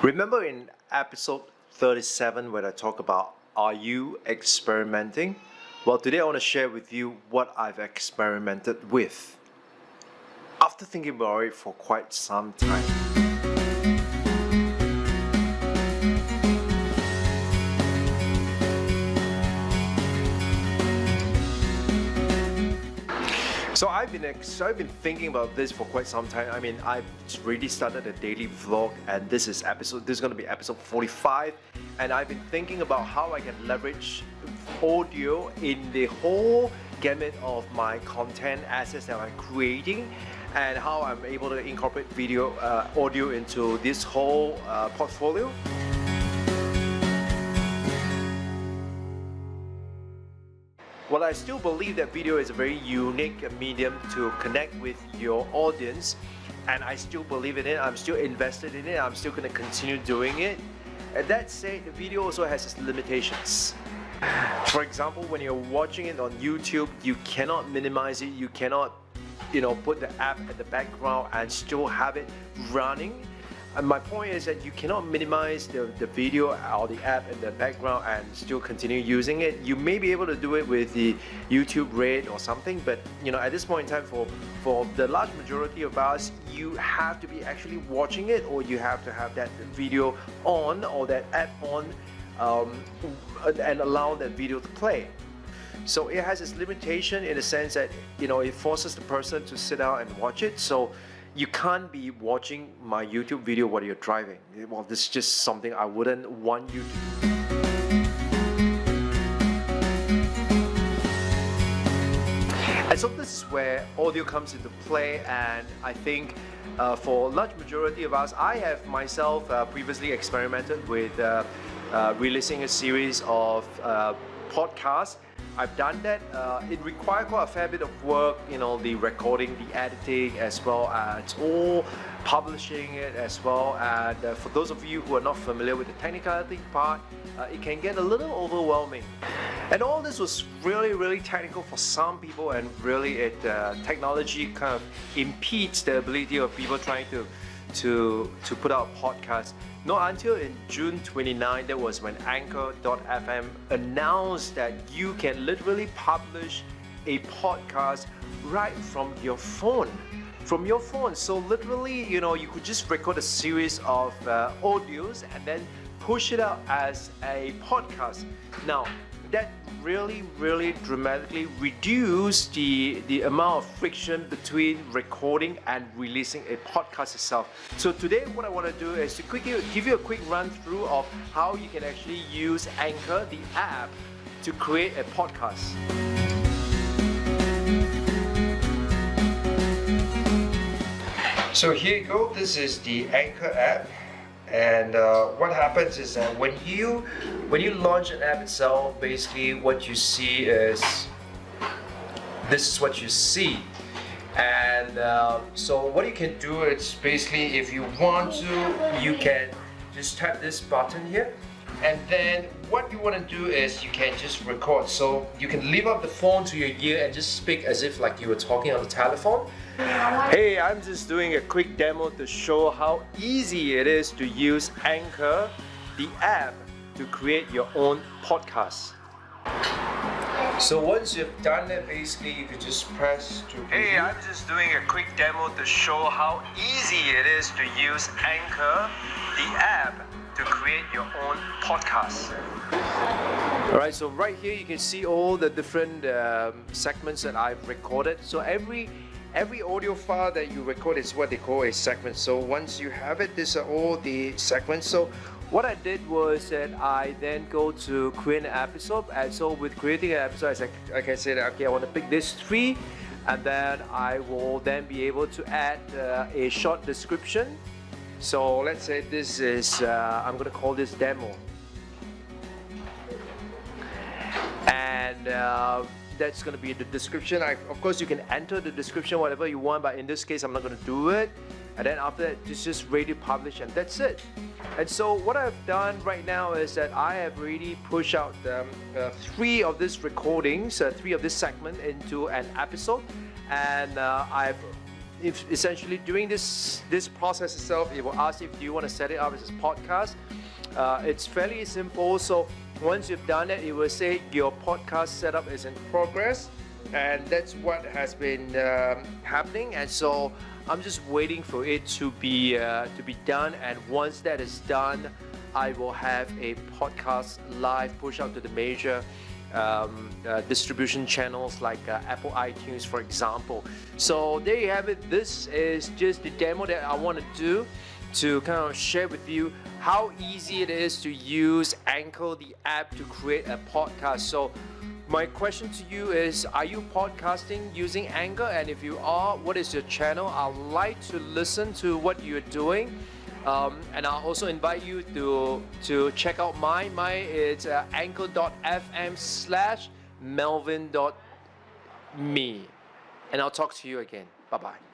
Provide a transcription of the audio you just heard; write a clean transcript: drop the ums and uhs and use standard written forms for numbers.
Remember in episode 37 when I talk about are you experimenting? Well, today I want to share with you what I've experimented with after thinking about it for quite some time. So I've been thinking about this for quite some time. I mean, I've already started a daily vlog, and this is going to be episode 45, and I've been thinking about how I can leverage audio in the whole gamut of my content assets that I'm creating, and how I'm able to incorporate audio into this whole portfolio. Well, I still believe that video is a very unique medium to connect with your audience, and I still believe in it. I'm still invested in it. I'm still going to continue doing it. And that said, the video also has its limitations. For example, when you're watching it on YouTube, you cannot minimize it. You cannot, put the app at the background and still have it running. And my point is that you cannot minimize the video or the app in the background and still continue using it. You may be able to do it with the YouTube Red or something, but at this point in time, for the large majority of us, you have to be actually watching it, or you have to have that video on or that app on and allow that video to play. So it has its limitation in the sense that it forces the person to sit down and watch it. So you can't be watching my YouTube video while you're driving. Well, this is just something I wouldn't want you to do. And so this is where audio comes into play, and I think for a large majority of us, I have myself previously experimented with releasing a series of podcasts. I've done that. It required quite a fair bit of work, the recording, the editing, as well as all publishing it as well. And for those of you who are not familiar with the technicality part, it can get a little overwhelming. And all this was really technical for some people, and really technology kind of impedes the ability of people trying to put out podcasts. Not until in June 29, that was when Anchor.fm announced that you can literally publish a podcast right from your phone. So literally, you could just record a series of audios and then push it out as a podcast. Now, that really dramatically reduced the amount of friction between recording and releasing a podcast itself. So today what I want to do is to give you a quick run through of how you can actually use Anchor, the app, to create a podcast. So here you go, this is the Anchor app. And what happens is that when you launch an app itself, basically what you see is this is what you see. And so what you can do is basically, if you want to, you can just tap this button here, and then what you want to do is you can just record. So you can leave up the phone to your ear and just speak as if like you were talking on the telephone. Hey, I'm just doing a quick demo to show how easy it is to use Anchor, the app, to create your own podcast. So once you've done that, basically you could just press to preview. Hey, I'm just doing a quick demo to show how easy it is to use Anchor, the app, to create your own podcast. Alright, so right here you can see all the different segments that I've recorded. So every audio file that you record is what they call a segment. So once you have it, these are all the segments. So what I did was that I then go to create an episode. And so with creating an episode, I can say that, okay, I want to pick this 3, and then I will then be able to add a short description. So let's say this is, I'm going to call this demo. And that's going to be the description. Of course, you can enter the description whatever you want, but in this case, I'm not going to do it. And then after that, it's just ready to publish, and that's it. And so what I've done right now is that I have already pushed out 3 of these recordings, 3 of this segment into an episode, and I've if essentially during this process itself, it will ask you if you want to set it up as a podcast. It's fairly simple. So once you've done it, it will say your podcast setup is in progress, and that's what has been happening. And so I'm just waiting for it to be done. And once that is done, I will have a podcast live push out to the major distribution channels like Apple iTunes, for example. So there you have it. This is just the demo that I want to do to kind of share with you how easy it is to use Anchor, the app, to create a podcast. So my question to you is, are you podcasting using Anchor? And if you are, what is your channel? I'd like to listen to what you're doing. And I'll also invite you to check out mine. It's anchor.fm/melvin.me. And I'll talk to you again. Bye-bye.